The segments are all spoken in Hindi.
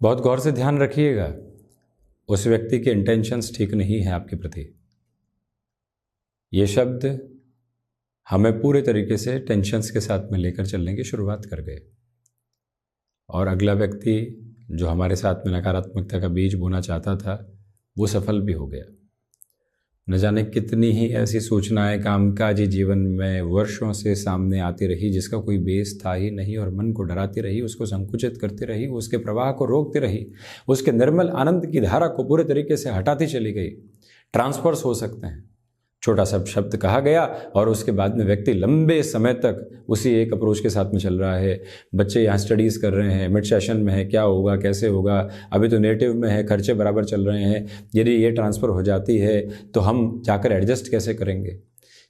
बहुत गौर से ध्यान रखिएगा, उस व्यक्ति के इंटेंशंस ठीक नहीं है आपके प्रति। ये शब्द हमें पूरे तरीके से टेंशन्स के साथ में लेकर चलने की शुरुआत कर गए, और अगला व्यक्ति जो हमारे साथ में नकारात्मकता का बीज बोना चाहता था वो सफल भी हो गया। न जाने कितनी ही ऐसी सूचनाएं कामकाजी जीवन में वर्षों से सामने आती रही जिसका कोई बेस था ही नहीं, और मन को डराती रही, उसको संकुचित करती रही, उसके प्रवाह को रोकती रही, उसके निर्मल आनंद की धारा को पूरे तरीके से हटाती चली गई। ट्रांसफर्स हो सकते हैं, छोटा सा शब्द कहा गया और उसके बाद में व्यक्ति लंबे समय तक उसी एक अप्रोच के साथ में चल रहा है। बच्चे यहाँ स्टडीज़ कर रहे हैं, मिड सेशन में है, क्या होगा कैसे होगा, अभी तो नेटिव में है, खर्चे बराबर चल रहे हैं, यदि ये ट्रांसफ़र हो जाती है तो हम जाकर एडजस्ट कैसे करेंगे,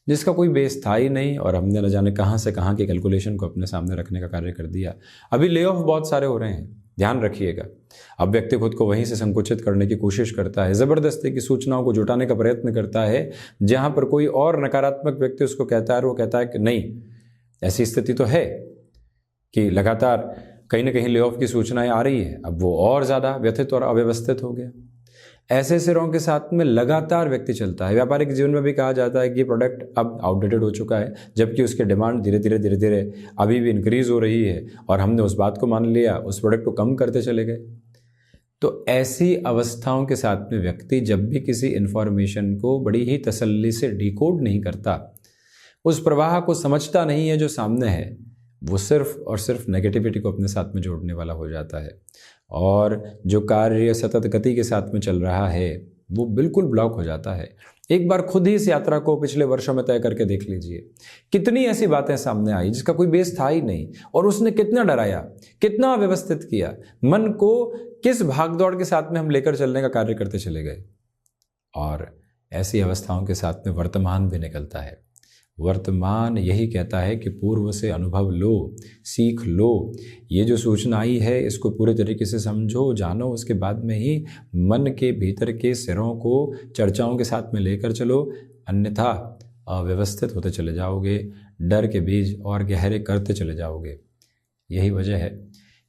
जिसका कोई बेस था ही नहीं, और हमने न जाने कहाँ से कहाँ की कैलकुलेशन को अपने सामने रखने का कार्य कर दिया। अभी ले ऑफ बहुत सारे हो रहे हैं, ध्यान रखिएगा। अब व्यक्ति खुद को वहीं से संकुचित करने की कोशिश करता है, ज़बरदस्ती की सूचनाओं को जुटाने का प्रयत्न करता है, जहां पर कोई और नकारात्मक व्यक्ति उसको कहता है और वो कहता है कि नहीं, ऐसी स्थिति तो है कि लगातार कहीं ना कहीं ले ऑफ की सूचनाएं आ रही है। अब वो और ज़्यादा व्यथित और अव्यवस्थित हो गया। ऐसे सिरों के साथ में लगातार व्यक्ति चलता है। व्यापारिक जीवन में भी कहा जाता है कि ये प्रोडक्ट अब आउटडेटेड हो चुका है, जबकि उसकी डिमांड धीरे धीरे अभी भी इंक्रीज हो रही है, और हमने उस बात को मान लिया, उस प्रोडक्ट को कम करते चले गए। तो ऐसी अवस्थाओं के साथ में व्यक्ति जब भी किसी इन्फॉर्मेशन को बड़ी ही तसल्ली से डिकोड नहीं करता, उस प्रवाह को समझता नहीं है जो सामने है, वो सिर्फ और सिर्फ नेगेटिविटी को अपने साथ में जोड़ने वाला हो जाता है, और जो कार्य सतत गति के साथ में चल रहा है वो बिल्कुल ब्लॉक हो जाता है। एक बार खुद ही इस यात्रा को पिछले वर्षों में तय करके देख लीजिए, कितनी ऐसी बातें सामने आई जिसका कोई बेस था ही नहीं, और उसने कितना डराया, कितना अव्यवस्थित किया, मन को किस भागदौड़ के साथ में हम लेकर चलने का कार्य करते चले गए। और ऐसी अवस्थाओं के साथ में वर्तमान भी निकलता है। वर्तमान यही कहता है कि पूर्व से अनुभव लो, सीख लो, ये जो सूचना आई है इसको पूरे तरीके से समझो, जानो, उसके बाद में ही मन के भीतर के सिरों को चर्चाओं के साथ में लेकर चलो, अन्यथा अव्यवस्थित होते चले जाओगे, डर के बीज और गहरे करते चले जाओगे। यही वजह है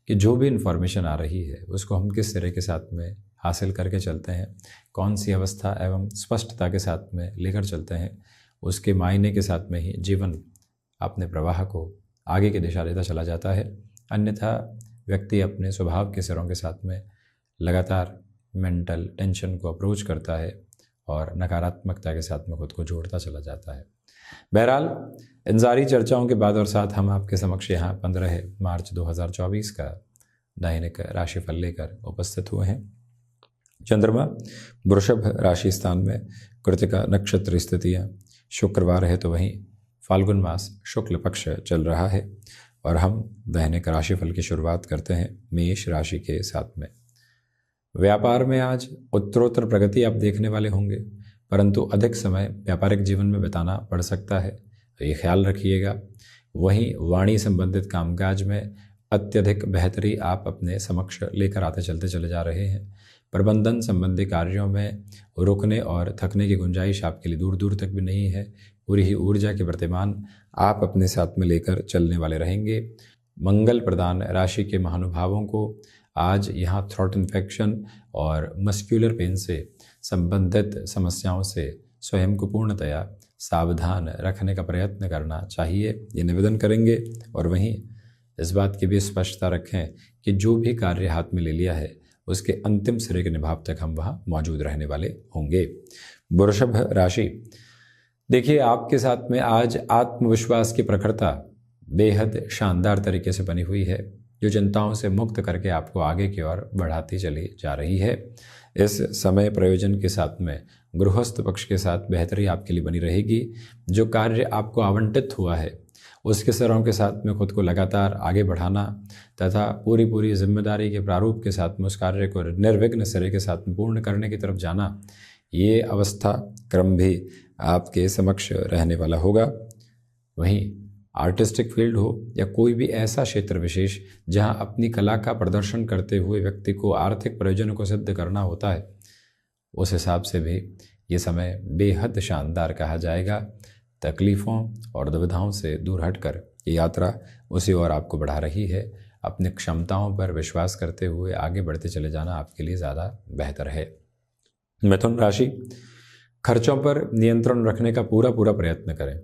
कि जो भी इन्फॉर्मेशन आ रही है उसको हम किस सिरे के साथ में हासिल करके चलते हैं, कौन सी अवस्था एवं स्पष्टता के साथ में लेकर चलते हैं, उसके मायने के साथ में ही जीवन अपने प्रवाह को आगे की दिशा लेता चला जाता है। अन्यथा व्यक्ति अपने स्वभाव के सिरों के साथ में लगातार मेंटल टेंशन को अप्रोच करता है और नकारात्मकता के साथ में खुद को जोड़ता चला जाता है। बहरहाल इन सारी चर्चाओं के बाद और साथ हम आपके समक्ष यहाँ 15 मार्च 2024 का दैनिक राशिफल लेकर उपस्थित हुए हैं। चंद्रमा वृषभ राशि स्थान में, कृतिका नक्षत्र स्थितियाँ, शुक्रवार है तो वहीं फाल्गुन मास शुक्ल पक्ष चल रहा है, और हम दैनिक राशिफल की शुरुआत करते हैं मेष राशि के साथ में। व्यापार में आज उत्तरोत्तर प्रगति आप देखने वाले होंगे, परंतु अधिक समय व्यापारिक जीवन में बिताना पड़ सकता है, तो ये ख्याल रखिएगा। वहीं वाणी संबंधित कामकाज में अत्यधिक बेहतरी आप अपने समक्ष लेकर आते चलते चले जा रहे हैं। प्रबंधन संबंधी कार्यों में रुकने और थकने की गुंजाइश आपके लिए दूर दूर तक भी नहीं है। पूरी ही ऊर्जा के वर्तमान आप अपने साथ में लेकर चलने वाले रहेंगे। मंगल प्रदान राशि के महानुभावों को आज यहाँ थ्रोट इन्फेक्शन और मस्क्यूलर पेन से संबंधित समस्याओं से स्वयं को पूर्णतया सावधान रखने का प्रयत्न करना चाहिए, ये निवेदन करेंगे। और वहीं इस बात की भी स्पष्टता रखें कि जो भी कार्य हाथ में ले लिया है उसके अंतिम सिरे के निभाव तक हम वहाँ मौजूद रहने वाले होंगे। वृषभ राशि, देखिए आपके साथ में आज आत्मविश्वास की प्रखरता बेहद शानदार तरीके से बनी हुई है, जो चिंताओं से मुक्त करके आपको आगे की ओर बढ़ाती चली जा रही है। इस समय प्रयोजन के साथ में गृहस्थ पक्ष के साथ बेहतरी आपके लिए बनी रहेगी। जो कार्य आपको आवंटित हुआ है उसके सिरों के साथ में खुद को लगातार आगे बढ़ाना तथा पूरी जिम्मेदारी के प्रारूप के साथ में उस कार्य को निर्विघ्न सिरे के साथ में पूर्ण करने की तरफ जाना, ये अवस्था क्रम भी आपके समक्ष रहने वाला होगा। वहीं आर्टिस्टिक फील्ड हो या कोई भी ऐसा क्षेत्र विशेष जहां अपनी कला का प्रदर्शन करते हुए व्यक्ति को आर्थिक प्रयोजनों को सिद्ध करना होता है, उस हिसाब से भी ये समय बेहद शानदार कहा जाएगा। तकलीफ़ों और दुविधाओं से दूर हटकर ये यात्रा उसी ओर आपको बढ़ा रही है। अपनी क्षमताओं पर विश्वास करते हुए आगे बढ़ते चले जाना आपके लिए ज़्यादा बेहतर है। मिथुन राशि, खर्चों पर नियंत्रण रखने का पूरा प्रयत्न करें।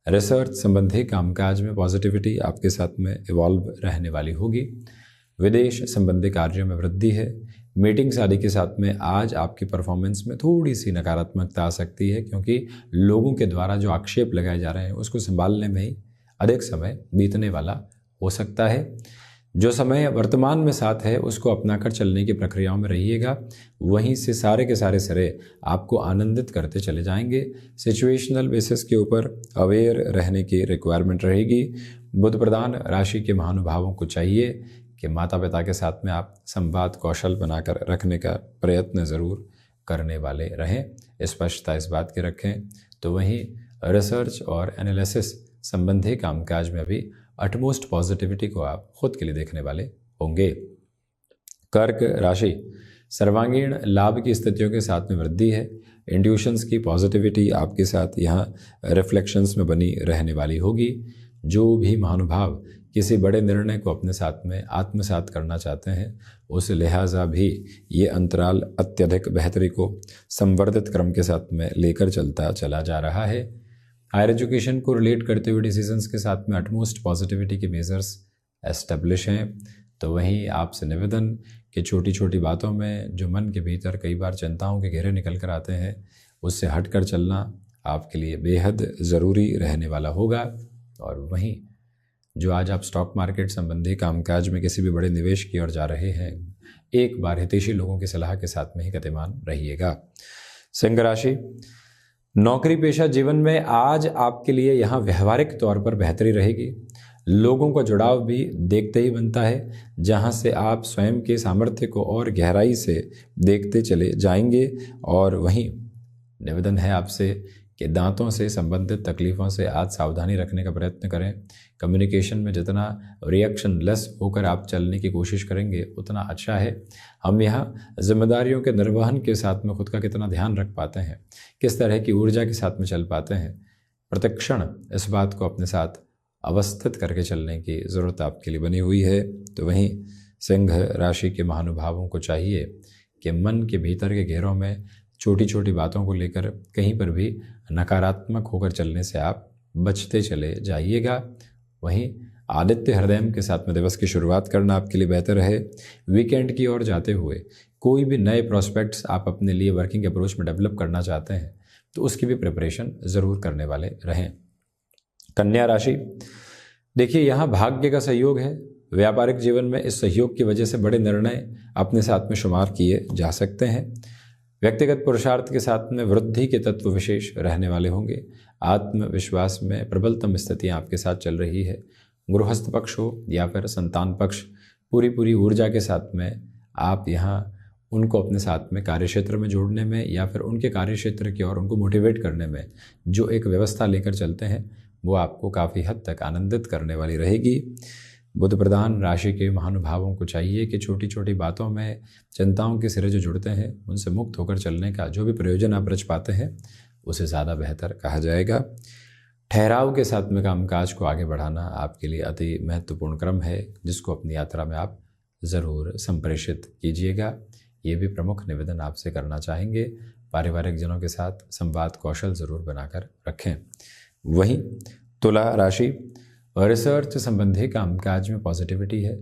रिसर्च संबंधी कामकाज में पॉजिटिविटी आपके साथ में इवॉल्व रहने वाली होगी। विदेश संबंधी कार्यों में वृद्धि है। मीटिंग्स आदि के साथ में आज आपकी परफॉर्मेंस में थोड़ी सी नकारात्मकता आ सकती है, क्योंकि लोगों के द्वारा जो आक्षेप लगाए जा रहे हैं उसको संभालने में ही अधिक समय बीतने वाला हो सकता है। जो समय वर्तमान में साथ है उसको अपनाकर चलने की प्रक्रियाओं में रहिएगा। वहीं से सारे के सारे सिरे आपको आनंदित करते चले जाएंगे। सिचुएशनल बेसिस के ऊपर अवेयर रहने की रिक्वायरमेंट रहेगी। बुध प्रधान राशि के महानुभावों को चाहिए कि माता पिता के साथ में आप संवाद कौशल बनाकर रखने का प्रयत्न ज़रूर करने वाले रहें। स्पष्टता इस बात की रखें। तो वहीं रिसर्च और एनालिसिस संबंधी कामकाज में भी अटमोस्ट पॉजिटिविटी को आप खुद के लिए देखने वाले होंगे। कर्क राशि, सर्वांगीण लाभ की स्थितियों के साथ में वृद्धि है। इंट्यूशंस की पॉजिटिविटी आपके साथ यहाँ रिफ्लेक्शंस में बनी रहने वाली होगी। जो भी महानुभाव किसी बड़े निर्णय को अपने साथ में आत्मसात करना चाहते हैं, उस लिहाजा भी ये अंतराल अत्यधिक बेहतरी को संवर्धित क्रम के साथ में लेकर चलता चला जा रहा है। हायर एजुकेशन को रिलेट करते हुए डिसीजंस के साथ में अटमोस्ट पॉजिटिविटी के मेजर्स एस्टेब्लिश हैं। तो वहीं आपसे निवेदन कि छोटी छोटी बातों में जो मन के भीतर कई बार चिंताओं के घेरे निकल कर आते हैं, उससे हटकर चलना आपके लिए बेहद ज़रूरी रहने वाला होगा। और वहीं जो आज आप स्टॉक मार्केट संबंधी कामकाज में किसी भी बड़े निवेश की ओर जा रहे हैं, एक बार हितैषी लोगों की सलाह के साथ में ही गतिमान रहिएगा। सिंह राशि, नौकरी पेशा जीवन में आज आपके लिए यहाँ व्यवहारिक तौर पर बेहतरी रहेगी। लोगों का जुड़ाव भी देखते ही बनता है, जहाँ से आप स्वयं के सामर्थ्य को और गहराई से देखते चले जाएंगे। और वहीं निवेदन है आपसे कि दांतों से संबंधित तकलीफ़ों से आज सावधानी रखने का प्रयत्न करें। कम्युनिकेशन में जितना रिएक्शन लेस होकर आप चलने की कोशिश करेंगे उतना अच्छा है। हम यहाँ जिम्मेदारियों के निर्वहन के साथ में खुद का कितना ध्यान रख पाते हैं, किस तरह की ऊर्जा के साथ में चल पाते हैं, प्रतिक्षण इस बात को अपने साथ अवस्थित करके चलने की ज़रूरत आपके लिए बनी हुई है। तो वहीं सिंह राशि के महानुभावों को चाहिए कि मन के भीतर के घेरों में छोटी छोटी बातों को लेकर कहीं पर भी नकारात्मक होकर चलने से आप बचते चले जाइएगा। वहीं आदित्य हृदय के साथ में दिवस की शुरुआत करना आपके लिए बेहतर है। वीकेंड की ओर जाते हुए कोई भी नए प्रोस्पेक्ट्स आप अपने लिए वर्किंग अप्रोच में डेवलप करना चाहते हैं तो उसकी भी प्रिपरेशन ज़रूर करने वाले रहें। कन्या राशि, देखिए यहाँ भाग्य का सहयोग है। व्यापारिक जीवन में इस सहयोग की वजह से बड़े निर्णय अपने साथ में शुमार किए जा सकते हैं। व्यक्तिगत पुरुषार्थ के साथ में वृद्धि के तत्व विशेष रहने वाले होंगे। आत्मविश्वास में प्रबलतम स्थितियाँ आपके साथ चल रही है। गृहस्थ पक्ष हो या फिर संतान पक्ष, पूरी ऊर्जा के साथ में आप यहाँ उनको अपने साथ में कार्यक्षेत्र में जोड़ने में या फिर उनके कार्यक्षेत्र की ओर उनको मोटिवेट करने में जो एक व्यवस्था लेकर चलते हैं वो आपको काफ़ी हद तक आनंदित करने वाली रहेगी। बुध प्रधान राशि के महानुभावों को चाहिए कि छोटी छोटी बातों में चिंताओं के सिरे जो जुड़ते हैं उनसे मुक्त होकर चलने का जो भी प्रयोजन आप रच पाते हैं उसे ज़्यादा बेहतर कहा जाएगा। ठहराव के साथ में कामकाज को आगे बढ़ाना आपके लिए अति महत्वपूर्ण क्रम है, जिसको अपनी यात्रा में आप ज़रूर संप्रेषित कीजिएगा। ये भी प्रमुख निवेदन आपसे करना चाहेंगे। पारिवारिक जनों के साथ संवाद कौशल ज़रूर बनाकर रखें। वहीं तुला राशि, रिसर्च संबंधी कामकाज में पॉजिटिविटी है।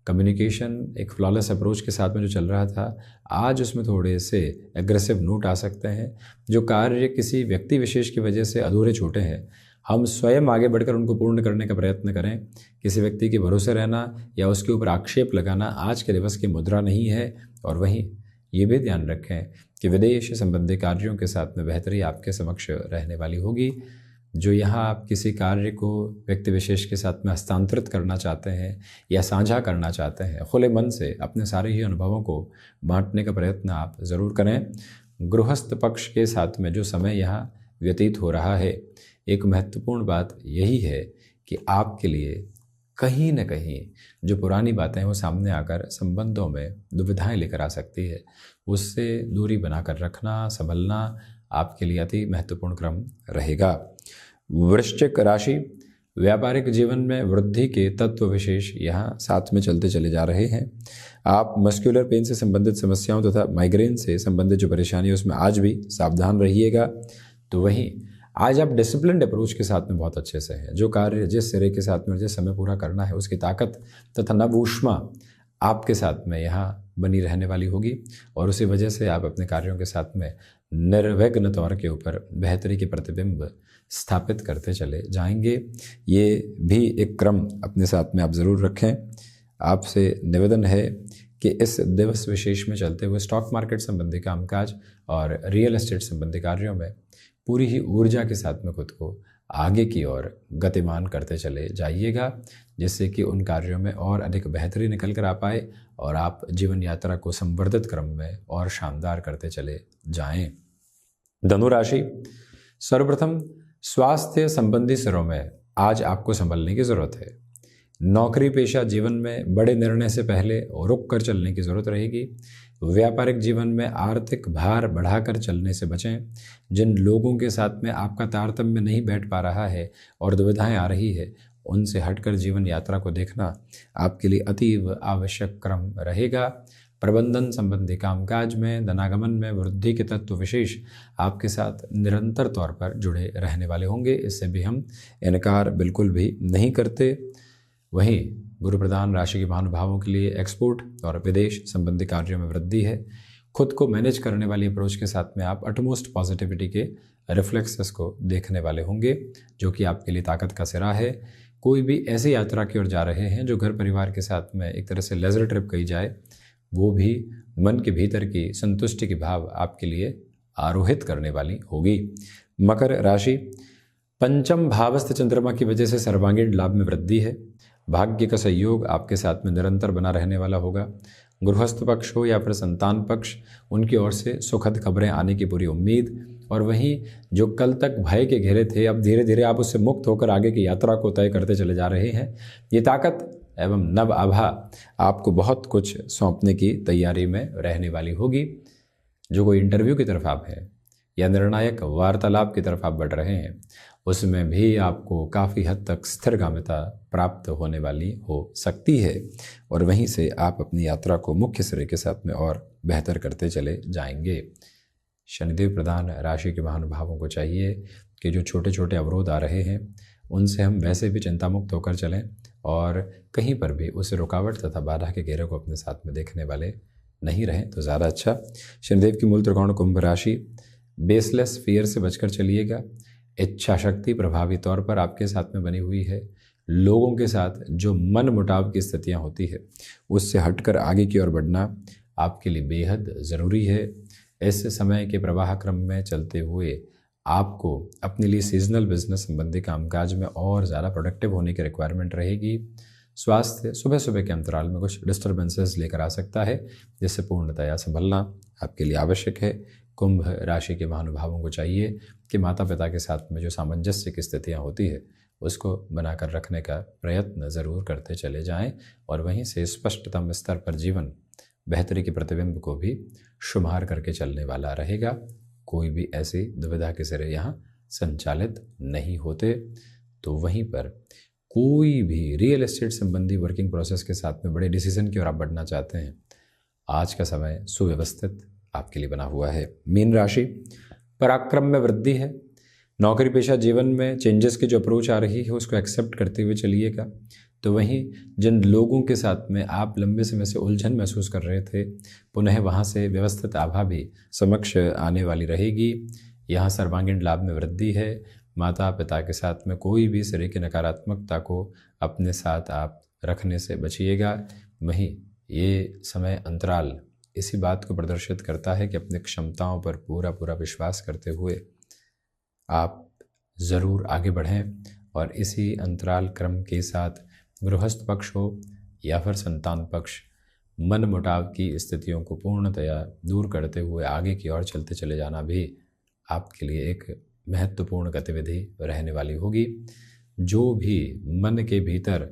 कम्युनिकेशन एक फ्लॉलेस अप्रोच के साथ में जो चल रहा था, आज उसमें थोड़े से एग्रेसिव नोट आ सकते हैं। जो कार्य किसी व्यक्ति विशेष की वजह से अधूरे छूटे हैं, हम स्वयं आगे बढ़कर उनको पूर्ण करने का प्रयत्न करें। किसी व्यक्ति के भरोसे रहना या उसके ऊपर आक्षेप लगाना आज के दिवस की मुद्रा नहीं है। और वहीं ये भी ध्यान रखें कि विदेश संबंधी कार्यों के साथ में बेहतरी आपके समक्ष रहने वाली होगी। जो यहाँ आप किसी कार्य को व्यक्ति विशेष के साथ में हस्तांतरित करना चाहते हैं या साझा करना चाहते हैं, खुले मन से अपने सारे ही अनुभवों को बांटने का प्रयत्न आप ज़रूर करें। गृहस्थ पक्ष के साथ में जो समय यहाँ व्यतीत हो रहा है, एक महत्वपूर्ण बात यही है कि आपके लिए कहीं न कहीं जो पुरानी बातें हैं वो सामने आकर संबंधों में दुविधाएं लेकर आ सकती है। उससे दूरी बनाकर रखना, संभलना आपके लिए अति महत्वपूर्ण क्रम रहेगा। वृश्चिक राशि, व्यापारिक जीवन में वृद्धि के तत्व विशेष यहाँ साथ में चलते चले जा रहे हैं। आप मस्कुलर पेन से संबंधित समस्याओं तथा माइग्रेन से संबंधित जो परेशानी है उसमें आज भी सावधान रहिएगा। तो वहीं आज आप डिसिप्लिन्ड अप्रोच के साथ में बहुत अच्छे से हैं। जो कार्य जिस सिरे के साथ में जिस समय पूरा करना है उसकी ताकत तथा नव ऊष्मा आपके साथ में यहाँ बनी रहने वाली होगी और उसी वजह से आप अपने कार्यों के साथ में निर्विघ्न तौर के ऊपर बेहतरी के प्रतिबिंब स्थापित करते चले जाएंगे। ये भी एक क्रम अपने साथ में आप ज़रूर रखें। आपसे निवेदन है कि इस दिवस विशेष में चलते हुए स्टॉक मार्केट संबंधी कामकाज और रियल एस्टेट संबंधी कार्यों में पूरी ही ऊर्जा के साथ में खुद को आगे की ओर गतिमान करते चले जाइएगा, जिससे कि उन कार्यों में और अधिक बेहतरी निकल कर आ पाए और आप जीवन यात्रा को संवर्धित क्रम में और शानदार करते चले जाएं। धनु राशि, सर्वप्रथम स्वास्थ्य संबंधी सिरों में आज आपको संभलने की ज़रूरत है। नौकरी पेशा जीवन में बड़े निर्णय से पहले रुक कर चलने की ज़रूरत रहेगी। व्यापारिक जीवन में आर्थिक भार बढ़ाकर चलने से बचें। जिन लोगों के साथ में आपका तारतम्य नहीं बैठ पा रहा है और दुविधाएं आ रही है, उनसे हटकर जीवन यात्रा को देखना आपके लिए अतीव आवश्यक क्रम रहेगा। प्रबंधन संबंधी कामकाज में धनागमन में वृद्धि के तत्व विशेष आपके साथ निरंतर तौर पर जुड़े रहने वाले होंगे, इससे भी हम इनकार बिल्कुल भी नहीं करते। वहीं गुरु प्रधान राशि के महानुभावों के लिए एक्सपोर्ट और विदेश संबंधी कार्यों में वृद्धि है। खुद को मैनेज करने वाली अप्रोच के साथ में आप अटमोस्ट पॉजिटिविटी के रिफ्लेक्सेस को देखने वाले होंगे, जो कि आपके लिए ताकत का सिरा है। कोई भी ऐसी यात्रा की ओर जा रहे हैं जो घर परिवार के साथ में एक तरह से लेजर ट्रिप कही जाए, वो भी मन के भीतर की संतुष्टि की भाव आपके लिए आरोहित करने वाली होगी। मकर राशि, पंचम भावस्थ चंद्रमा की वजह से सर्वांगीण लाभ में वृद्धि है। भाग्य का सहयोग आपके साथ में निरंतर बना रहने वाला होगा। गृहस्थ पक्ष हो या फिर संतान पक्ष, उनकी ओर से सुखद खबरें आने की पूरी उम्मीद। और वहीं जो कल तक भय के घेरे थे, अब धीरे धीरे आप उससे मुक्त होकर आगे की यात्रा को तय करते चले जा रहे हैं। ये ताकत एवं नव आभा आपको बहुत कुछ सौंपने की तैयारी में रहने वाली होगी। जो कोई इंटरव्यू की तरफ आप हैं या निर्णायक वार्तालाप की तरफ आप बढ़ रहे हैं, उसमें भी आपको काफ़ी हद तक स्थिरगामिता प्राप्त होने वाली हो सकती है और वहीं से आप अपनी यात्रा को मुख्य सिरे के साथ में और बेहतर करते चले जाएंगे। शनिदेव प्रधान राशि के महानुभावों को चाहिए कि जो छोटे छोटे अवरोध आ रहे हैं उनसे हम वैसे भी चिंतामुक्त होकर चलें और कहीं पर भी उस रुकावट तथा बाधा के घेरे को अपने साथ में देखने वाले नहीं रहें तो ज़्यादा अच्छा। शनिदेव की मूल त्रिकोण कुंभ राशि, बेसलेस फियर से बचकर चलिएगा। इच्छा शक्ति प्रभावी तौर पर आपके साथ में बनी हुई है। लोगों के साथ जो मन मुटाव की स्थितियां होती है उससे हटकर आगे की ओर बढ़ना आपके लिए बेहद ज़रूरी है। इस समय के प्रवाह क्रम में चलते हुए आपको अपने लिए सीजनल बिजनेस संबंधी कामकाज में और ज़्यादा प्रोडक्टिव होने की रिक्वायरमेंट रहेगी। स्वास्थ्य सुबह सुबह के अंतराल में कुछ डिस्टर्बेंसेस लेकर आ सकता है, जिससे पूर्णतया संभलना आपके लिए आवश्यक है। कुंभ राशि के महानुभावों को चाहिए कि माता पिता के साथ में जो सामंजस्य की स्थितियाँ होती है उसको बनाकर रखने का प्रयत्न ज़रूर करते चले जाएं और वहीं से स्पष्टतम स्तर पर जीवन बेहतरी के प्रतिबिंब को भी शुमार करके चलने वाला रहेगा। कोई भी ऐसी दुविधा के सिरे यहाँ संचालित नहीं होते। तो वहीं पर कोई भी रियल एस्टेट संबंधी वर्किंग प्रोसेस के साथ में बड़े डिसीजन की ओर आप बढ़ना चाहते हैं, आज का समय सुव्यवस्थित आपके लिए बना हुआ है। मीन राशि, पराक्रम में वृद्धि है। नौकरी पेशा जीवन में चेंजेस की जो अप्रोच आ रही है उसको एक्सेप्ट करते हुए चलिएगा। तो वहीं जिन लोगों के साथ में आप लंबे समय से उलझन महसूस कर रहे थे, पुनः वहाँ से व्यवस्थित आभा भी समक्ष आने वाली रहेगी। यहाँ सर्वांगीण लाभ में वृद्धि है। माता पिता के साथ में कोई भी सिरे की नकारात्मकता को अपने साथ आप रखने से बचिएगा। वहीं ये समय अंतराल इसी बात को प्रदर्शित करता है कि अपनी क्षमताओं पर पूरा पूरा विश्वास करते हुए आप ज़रूर आगे बढ़ें और इसी अंतराल क्रम के साथ गृहस्थ पक्ष हो या फिर संतान पक्ष, मन मुटाव की स्थितियों को पूर्णतया दूर करते हुए आगे की ओर चलते चले जाना भी आपके लिए एक महत्वपूर्ण गतिविधि रहने वाली होगी। जो भी मन के भीतर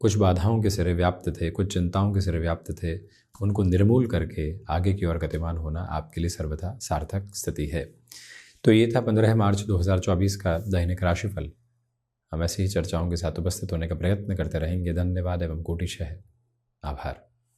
कुछ बाधाओं के सिरे व्याप्त थे, कुछ चिंताओं के सिरे व्याप्त थे, उनको निर्मूल करके आगे की ओर गतिमान होना आपके लिए सर्वथा सार्थक स्थिति है। तो ये था 15 मार्च 2024 का दैनिक राशिफल। हम ऐसी ही चर्चाओं के साथ उपस्थित होने का प्रयत्न करते रहेंगे। धन्यवाद एवं कोटिशः आभार।